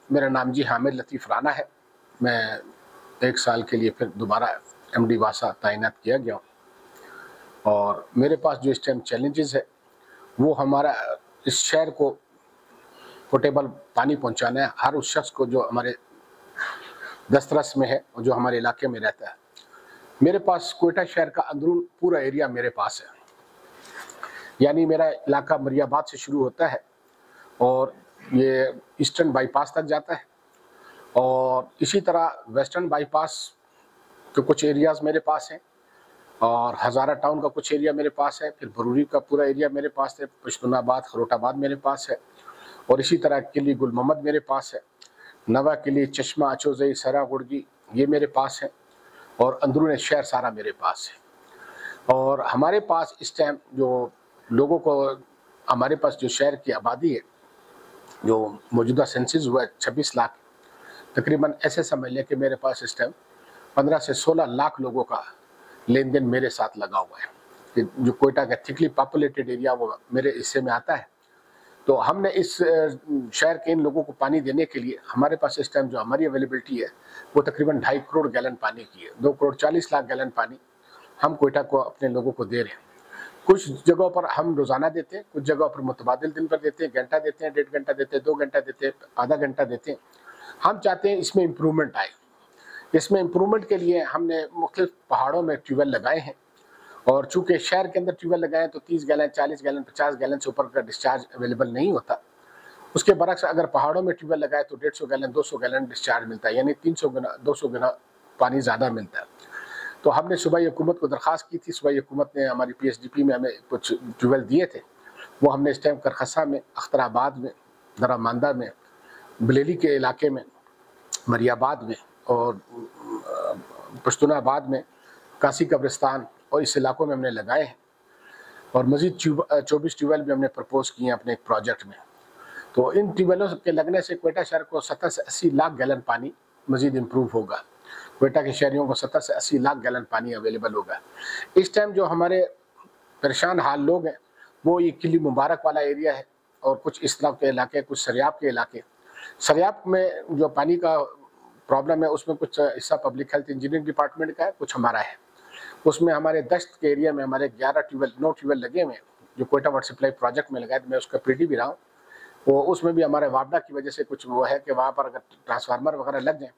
मेरा नाम जी हामिद लतीफ़ राना है। मैं 1 साल के लिए फिर दोबारा एमडी वासा तैनात किया गया हूँ और मेरे पास जो इस टाइम चैलेंजेस है वो हमारा इस शहर को पोर्टेबल पानी पहुँचाना है हर उस शख्स को जो हमारे दस्तरस में है और जो हमारे इलाके में रहता है। मेरे पास क्वेटा शहर का अंदरून पूरा एरिया मेरे पास है, यानी मेरा इलाका मरियाबाद से शुरू होता है और ये ईस्टर्न बाईपास तक जाता है और इसी तरह वेस्टर्न बाईपास के कुछ एरियाज़ मेरे पास हैं और हज़ारा टाउन का कुछ एरिया मेरे पास है, फिर बरूरी का पूरा एरिया मेरे पास है, पश्तूनाबाद खरोटाबाद मेरे पास है और इसी तरह किली गुल मोहम्मद मेरे पास है, नवा किली चश्मा अचोजई सरा गुड़गी ये मेरे पास है और अंदरून शहर सारा मेरे पास है। और हमारे पास इस टाइम जो लोगों को हमारे पास जो शहर की आबादी है जो मौजूदा सेंसस हुआ है 26 लाख, तकरीबन ऐसे समझ लें कि मेरे पास इस टाइम 15 से 16 लाख लोगों का लेन देन मेरे साथ लगा हुआ है कि जो कोयटा का थिकली पॉपुलेटेड एरिया वो मेरे हिस्से में आता है। तो हमने इस शहर के इन लोगों को पानी देने के लिए हमारे पास इस टाइम जो हमारी अवेलेबिलिटी है वो तकरीबन 2.5 करोड़ गैलन पानी की है। 2 करोड़ 40 लाख गैलन पानी हम कोयटा को अपने लोगों को दे रहे हैं। कुछ जगहों पर हम रोज़ाना देते हैं, कुछ जगहों पर मुतबादिल दिन पर देते हैं, घंटा देते हैं, 1.5 घंटा देते हैं, 2 घंटा देते हैं, आधा घंटा देते हैं। हम चाहते हैं इसमें इम्प्रूवमेंट आए। इसमें इम्प्रूवमेंट के लिए हमने मुख्तलिफ पहाड़ों में ट्यूबवेल लगाए हैं और चूँकि शहर के अंदर ट्यूबवेल लगाएं तो 30 गैलन 40 गैलन 50 गैलन से ऊपर का डिस्चार्ज अवेलेबल नहीं होता। उसके बरक्स अगर पहाड़ों में ट्यूबवेल लगाए तो 150 गैलन 200 गैलन डिस्चार्ज मिलता है, यानी 300 गुना 200 गुना पानी ज़्यादा मिलता है। तो हमने सूबाई हुकूमत को दरख्वास्त की थी, सूबाई हुकूमत ने हमारी PSDP में हमें कुछ ट्यूबवेल दिए थे। वो हमने इस टाइम करखसा में, अख्तराबाद में, दरामांदा में, बलेली के इलाके में, मरियाबाद में और पश्तूनाबाद में, कासी कब्रिस्तान और इस इलाकों में हमने लगाए हैं और मज़ीद 24 ट्यूबवेल भी हमने प्रपोज किए हैं अपने एक प्रोजेक्ट में। तो इन ट्यूबवेलों के लगने से कोयटा शहर को 70 से 80 लाख गैलन पानी मज़ीद इम्प्रूव होगा। कोयटा के शहरियों को 70 से 80 लाख गैलन पानी अवेलेबल होगा। इस टाइम जो हमारे परेशान हाल लोग हैं वो ये किली मुबारक वाला एरिया है और कुछ इस तरह के इलाके, कुछ सरियाब के इलाके। सरियाब में जो पानी का प्रॉब्लम है उसमें कुछ हिस्सा पब्लिक हेल्थ इंजीनियरिंग डिपार्टमेंट का है, कुछ हमारा है। उसमें हमारे दश्त के एरिया में हमारे 11 ट्यूबवेल 9 ट्यूबवेल लगे हुए हैं जो कोयटा वाटर सप्लाई प्रोजेक्ट में लगाए, मैं उसका PD भी रहा हूँ। वो उसमें भी हमारे वापडा की वजह से कुछ वो है कि वहाँ पर अगर ट्रांसफार्मर वगैरह लग जाए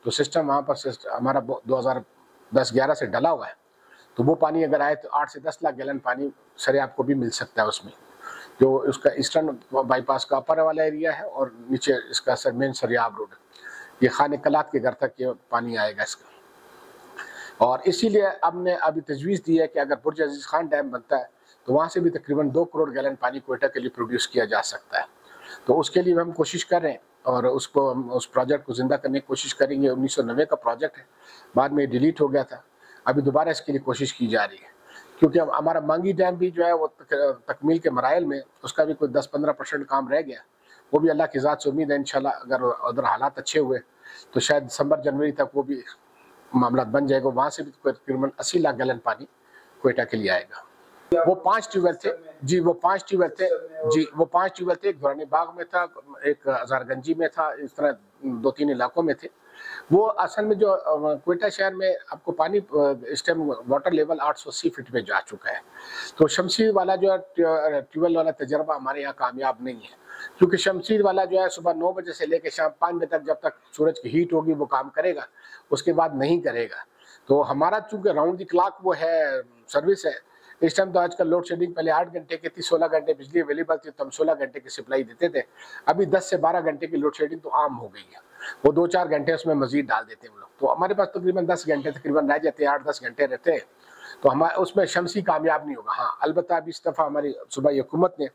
तो सिस्टम वहाँ पर हमारा 2010-11 से डला हुआ है, तो वो पानी अगर आए तो 8 से 10 लाख गैलन पानी सरियाब को भी मिल सकता है उसमें। जो उसका ईस्टर्न बाईपास का अपर वाला एरिया है और नीचे इसका मेन सरियाब रोड, ये खाने कलात के घर तक ये पानी आएगा इसका। और इसीलिए हमने अभी तजवीज़ दी है कि अगर बुर्ज अजीज़ खान डैम बनता है तो वहाँ से भी तकरीबन 2 करोड़ गैलन पानी कोयटा के लिए प्रोड्यूस किया जा सकता है। तो उसके लिए हम कोशिश कर रहे हैं और उसको हम उस प्रोजेक्ट को ज़िंदा करने की कोशिश करेंगे। 1990 का प्रोजेक्ट है, बाद में डिलीट हो गया था, अभी दोबारा इसके लिए कोशिश की जा रही है क्योंकि हमारा मांगी डैम भी जो है वो तकमील के मराइल में, उसका भी कोई 10-15% काम रह गया। वो भी अल्लाह की ज़ात से उम्मीद है इंशाल्लाह अगर उधर हालात अच्छे हुए तो शायद दिसंबर-जनवरी तक वो भी मामला बन जाएगा। वहाँ से भी तकरीबन 80 लाख गैलन पानी कोयटा के लिए आएगा। वो 5 ट्यूबवेल थे जी, वो 5 ट्यूबवेल थे जी, वो 5 ट्यूबवेल थे। एक दुरानी बाग में था, एक हज़ारगंजी में था, इस तरह 2-3 इलाकों में थे। वो असल में जो कोयटा शहर में आपको पानी इस टाइम वाटर लेवल 880 फीट में जा चुका है। तो शमशीर वाला जो है ट्यूबवेल वाला तजर्बा हमारे यहाँ कामयाब नहीं है क्योंकि शमशीर वाला जो है सुबह 9 बजे से लेकर शाम 5 बजे तक, जब तक सूरज की हीट होगी वो काम करेगा, उसके बाद नहीं करेगा। तो हमारा चूँकि राउंड द क्लॉक वो है सर्विस है। इस टाइम तो आजकल लोड शेडिंग, पहले 8 घंटे की थी, 16 घंटे बिजली अवेलेबल थी तो हम 16 घंटे की सप्लाई देते थे। अभी 10 से 12 घंटे की लोड शेडिंग तो आम हो गई है, वो 2-4 घंटे उसमें मजीद डाल देते हैं हम लोग। तो हमारे पास तकरीबन 10 घंटे तकरीबन रह जाते हैं, 8-10 घंटे रहते हैं, तो हमारे उसमें शमसी कामयाब नहीं होगा। हाँ, अलबत्ता अभी इस दफ़ा हमारी सूबाई हुकूमत ने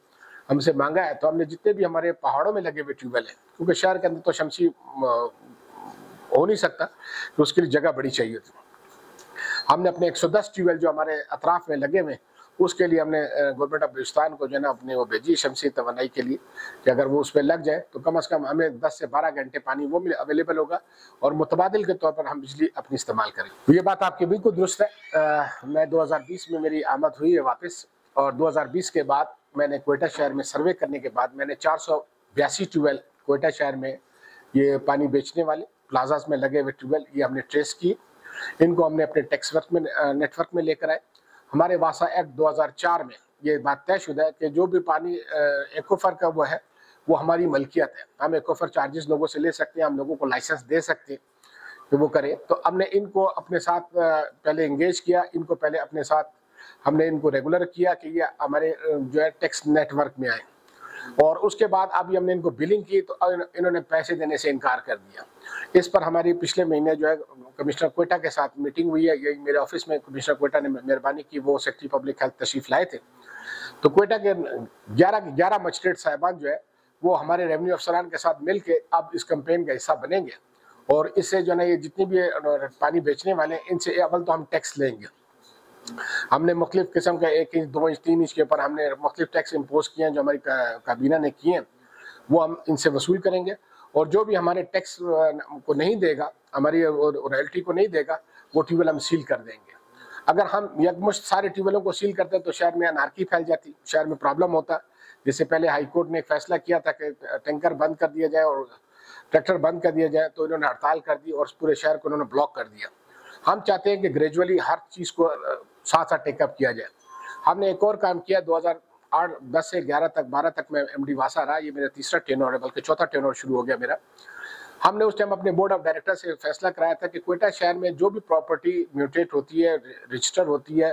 हमसे मांगा है तो हमने जितने भी हमारे पहाड़ों में लगे हुए ट्यूबवेल हैं, क्योंकि शहर के अंदर तो शमसी हो नहीं सकता तो उसके लिए जगह बड़ी चाहिए थी, हमने अपने 110 ट्यूबवेल जो हमारे अतराफ़ में लगे हुए उसके लिए हमने गवर्नमेंट ऑफ बलूचिस्तान को जो है ना अपने वो भेजी शमसी तवानाई के लिए कि अगर वो उस पर लग जाए तो कम से कम हमें 10 से 12 घंटे पानी वो अवेलेबल होगा और मुतबादिल के तौर पर हम बिजली अपनी इस्तेमाल करें। तो ये बात आपकी बिल्कुल दुरुस्त है। मैं 2020 में मेरी आमद हुई है वापस और 2020 के बाद मैंने कोयटा शहर में सर्वे करने के बाद मैंने 482 ट्यूबवेल कोयटा शहर में ये पानी बेचने वाले प्लाजास में लगे हुए ट्यूबवेल, ये हमने ट्रेस किए, इनको हमने अपने टैक्स नेटवर्क में लेकर आए। हमारे वासा एक्ट 2004 में ये बात तयशुदा है कि जो भी पानी एक्वाफर का वो है वो हमारी मलकियत है, हम एक्वाफर चार्जेस लोगों से ले सकते हैं, हम लोगों को लाइसेंस दे सकते हैं कि वो करें। तो हमने इनको अपने साथ पहले एंगेज किया, इनको पहले अपने साथ हमने इनको रेगुलर किया कि ये हमारे जो है टैक्स नेटवर्क में आए, और उसके बाद अभी हमने इनको बिलिंग की तो इन्होंने पैसे देने से इनकार कर दिया। इस पर हमारी पिछले महीने जो है कमिश्नर क्वेटा के साथ मीटिंग हुई है, यही मेरे ऑफिस में कमिश्नर क्वेटा ने मेहरबानी की, वो सेक्रेटरी पब्लिक हेल्थ तशरीफ लाए थे। तो क्वेटा के 11 मजिस्ट्रेट साहिबान जो है वो हमारे रेवेन्यू अफसरान के साथ मिल के अब इस कैंपेन का हिस्सा बनेंगे, और इससे जो है ये जितनी भी पानी बेचने वाले हैं इनसे अव्वल तो हम टैक्स लेंगे। हमने मुख्तलिफ किस्म का 1 इंच 2 इंच 3 इंच के ऊपर हमने मुख्तलिफ टैक्स इम्पोज किए हैं जो हमारी काबीना ने किए हैं, वो हम इनसे वसूल करेंगे। और जो भी हमारे टैक्स को नहीं देगा, हमारी रॉयल्टी को नहीं देगा, वो ट्यूबवेल हम सील कर देंगे। अगर हम यकमुश्त सारे ट्यूबवेलों को सील करते तो शहर में अनारकी फैल जाती, शहर में प्रॉब्लम होता। जिससे पहले हाई कोर्ट ने एक फैसला किया था कि टैंकर बंद कर दिया जाए और ट्रैक्टर बंद कर दिया जाए, तो इन्होंने हड़ताल कर दी और पूरे शहर को इन्होंने ब्लॉक कर दिया। हम चाहते हैं कि ग्रेजुअली हर चीज़ को साथ साथ टेकअप किया जाए। हमने एक और काम किया, 2008-10 से 11 तक 12 तक मैं MD वासा रहा, ये मेरा तीसरा टेन्योर है, बल्कि चौथा टेन्योर शुरू हो गया मेरा। हमने उस टाइम अपने बोर्ड ऑफ डायरेक्टर से फैसला कराया था कि क्वेटा शहर में जो भी प्रॉपर्टी म्यूटेट होती है, रजिस्टर होती है,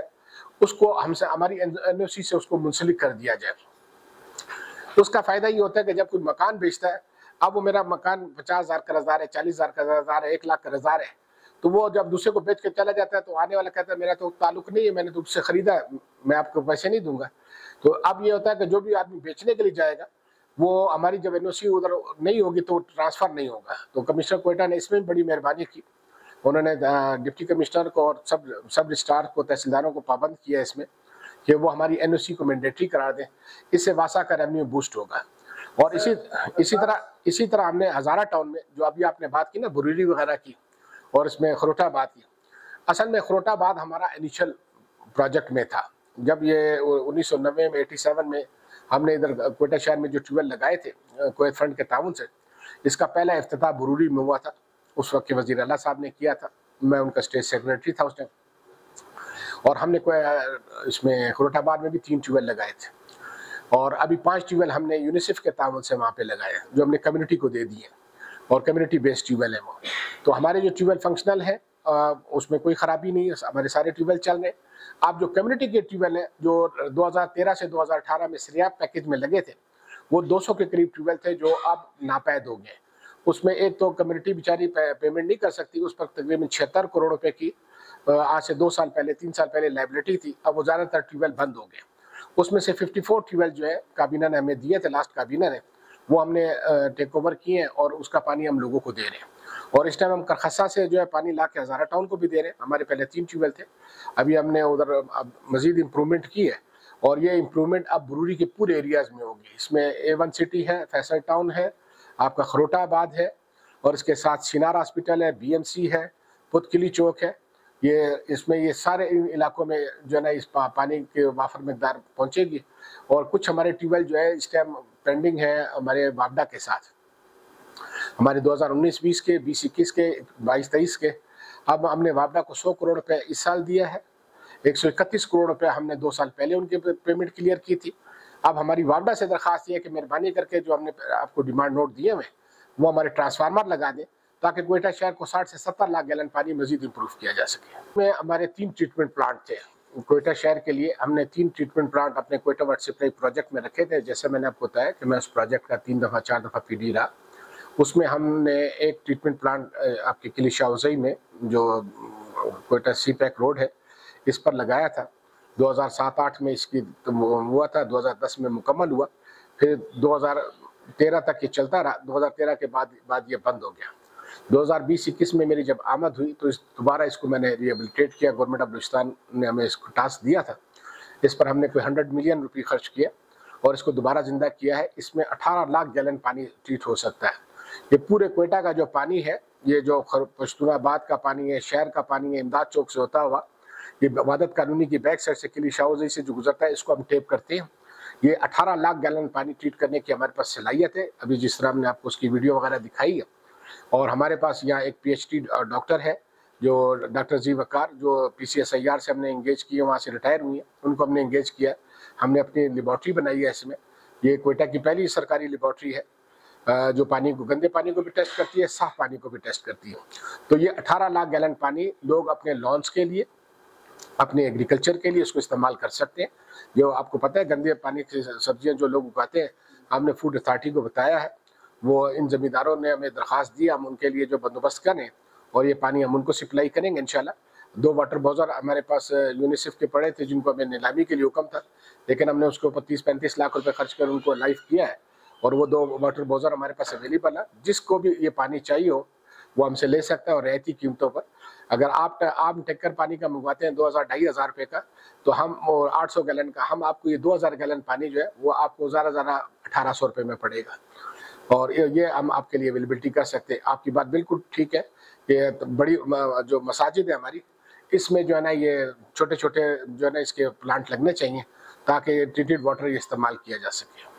उसको हमसे हमारी NOC से उसको मुंसलिक कर दिया जाए। तो उसका फ़ायदा ये होता है कि जब कोई मकान बेचता है, अब वो मेरा मकान 50,000 कर्जदार है, 40,000 कर्जदार है, 1 लाख कर्जदार है, तो वो जब दूसरे को बेच के चला जाता है तो आने वाला कहता है मेरा तो ताल्लुक नहीं है, मैंने तुमसे खरीदा, मैं आपको पैसे नहीं दूंगा। तो अब ये होता है कि जो भी आदमी बेचने के लिए जाएगा वो हमारी जब NOC उधर नहीं होगी तो ट्रांसफ़र नहीं होगा। तो कमिश्नर क्वेटा ने इसमें बड़ी मेहरबानी की, उन्होंने डिप्टी कमिश्नर को और सब रजिस्ट्रार को, तहसीलदारों को पाबंद किया इसमें कि वो हमारी NOC को मैंडेटरी करार दें, इससे वासा का रेवेन्यू बूस्ट होगा। और इसी तरह हमने हज़ारा टाउन में जो अभी आपने बात की ना बुरीरी वगैरह की, और इसमें खरोटाबाद की, असल में खरोटाबाद हमारा इनिशियल प्रोजेक्ट में था। जब ये 1990 में 87 में हमने इधर क्वेटा शहर में जो ट्यूबवेल लगाए थे कुवैत फंड के ताउन से, इसका पहला इफ्तिताह बुरूरी में हुआ था। उस वक्त के वज़ीर आला साहब ने किया था, मैं उनका स्टेट सेक्रेटरी था उस टाइम। और हमने इसमें खरोटाबाद में भी 3 ट्यूबवेल लगाए थे, और अभी 5 ट्यूबवेल हमने यूनिसेफ के ताउन से वहाँ पे लगाए हैं, जो हमने कम्युनिटी को दे दिए, और कम्युनिटी बेस्ड ट्यूबवेल है वो। तो हमारे जो ट्यूबवेल फंक्शनल है उसमें कोई ख़राबी नहीं है, हमारे सारे ट्यूबवेल चल रहे हैं। आप जो कम्युनिटी के ट्यूबवेल हैं जो 2013 से 2018 में SREAP पैकेज में लगे थे, वो 200 के करीब ट्यूबवेल थे जो अब नापैद हो गए। उसमें एक तो कम्युनिटी बेचारी पेमेंट नहीं कर सकती, उस पर तकरीबन 76 करोड़ रुपए की आज से 2 साल पहले 3 साल पहले लाइबिलिटी थी। अब वो ज़्यादातर ट्यूबवेल बंद हो गए। उसमें से 54 ट्यूबवेल जो है काबीना ने हमें दिए थे, लास्ट काबीना ने, वो हमने टेक ओवर किए हैं और उसका पानी हम लोगों को दे रहे हैं। और इस टाइम हम करखसा से जो है पानी ला के हज़ारा टाउन को भी दे रहे हैं। हमारे पहले 3 ट्यूबवेल थे, अभी हमने उधर अब मज़ीद इम्प्रूवमेंट की है, और ये इम्प्रूवमेंट अब बुरूरी के पूरे एरियाज़ में होगी। इसमें A1 सिटी है, फैसल टाउन है, आपका खरोटाबाद है, और इसके साथ सिनार हॉस्पिटल है, BMC है, पुतकिली चौक है। इसमें ये सारे इलाकों में जो है ना इस पानी के वाफर मकदार पहुँचेगी। और कुछ हमारे ट्यूबवेल जो है इस टाइम पेंडिंग है हमारे वापडा के साथ, हमारे 2019-20 के, 20-21 के, 22-23 के। अब हमने वापडा को 100 करोड़ रुपए इस साल दिया है, 131 करोड़ रुपए हमने 2 साल पहले उनकी पेमेंट क्लियर की थी। अब हमारी वापडा से दरख्वास्त ये है कि मेहरबानी करके जो हमने आपको डिमांड नोट दिए हुए वो हमारे ट्रांसफार्मर लगा दें, ताकि क्वेटा शहर को 60 से 70 लाख गैलन पानी मजीद इम्प्रूव किया जा सके। में हमारे 3 ट्रीटमेंट प्लांट थे क्वेटा शहर के लिए। हमने 3 ट्रीटमेंट प्लांट अपने क्वेटा वाटर सप्लाई प्रोजेक्ट में रखे थे। जैसे मैंने आपको बताया कि मैं उस प्रोजेक्ट का 3 दफ़ा 4 दफ़ा PD रहा। उसमें हमने एक ट्रीटमेंट प्लांट आपके किली शाहजई में जो क्वेटा CPEC रोड है इस पर लगाया था। 2007-8 में इसकी हुआ था, 2010 में मुकम्मल हुआ, फिर 2013 तक ये चलता रहा। 2013 के बाद ये बंद हो गया। 2020-21 में मेरी जब आमद हुई तो दोबारा इसको मैंने रिहेबिलिटेट किया। गवर्नमेंट ऑफ बलूचिस्तान ने हमें इसको टास्क दिया था। इस पर हमने कोई 100 मिलियन रुपये खर्च किया और इसको दोबारा जिंदा किया है। इसमें 18 लाख गैलन पानी ट्रीट हो सकता है। ये पूरे क्वेटा का जो पानी है, ये जो पश्तूनाबाद का पानी है, शहर का पानी है, इमदाद चौक से होता हुआ ये वादत कानूनी की बैक साइड से किली शाहजई से जो गुजरता है, इसको हम टेप करते हैं। ये 18 लाख गैलन पानी ट्रीट करने की हमारे पास सलाहियत है। अभी जिस तरह हमने आपको उसकी वीडियो वगैरह दिखाई है, और हमारे पास यहाँ एक PhD डॉक्टर है जो डॉक्टर जी वकार, जो PCSIR से हमने इंगेज किए, वहाँ से रिटायर हुई है, उनको हमने इंगेज किया। हमने अपनी लेबॉर्ट्री बनाई है इसमें। ये क्वेटा की पहली सरकारी लेबॉर्ट्री है जो पानी को, गंदे पानी को भी टेस्ट करती है, साफ पानी को भी टेस्ट करती है। तो ये 18 लाख गैलन पानी लोग अपने लॉन्स के लिए, अपने एग्रीकल्चर के लिए इसको इस्तेमाल कर सकते हैं। जो आपको पता है गंदे पानी की सब्जियां जो लोग उगाते हैं, हमने फूड अथॉरिटी को बताया है, वो इन ज़मींदारों ने हमें दरख्वास्त दी, हम उनके लिए जो बंदोबस्त करें और ये पानी हम उनको सप्लाई करेंगे इंशाल्लाह। 2 वाटर बॉजर हमारे पास यूनिसेफ के पड़े थे जिनको हमें नीलामी के लिए हुक्म था, लेकिन हमने उसके ऊपर 30-35 लाख रुपए खर्च कर उनको लाइव किया है और वो 2 वाटर बॉजर हमारे पास अवेलेबल है। जिसको भी ये पानी चाहिए हो वो हमसे ले सकता है और रियायती कीमतों पर। अगर आप टैंकर पानी का मंगवाते हैं 2000-2500 रुपये का, तो हम 800 गैलन का, हम आपको ये 2000 गैलन पानी जो है वो आपको ज़्यादा 1800 रुपये में पड़ेगा और ये हम आपके लिए अवेलेबिलिटी कर सकते हैं। आपकी बात बिल्कुल ठीक है कि बड़ी जो मसाजिद है हमारी, इसमें जो है ना ये छोटे-छोटे जो है ना इसके प्लांट लगने चाहिए ताकि ट्रीटेड वाटर इस्तेमाल किया जा सके।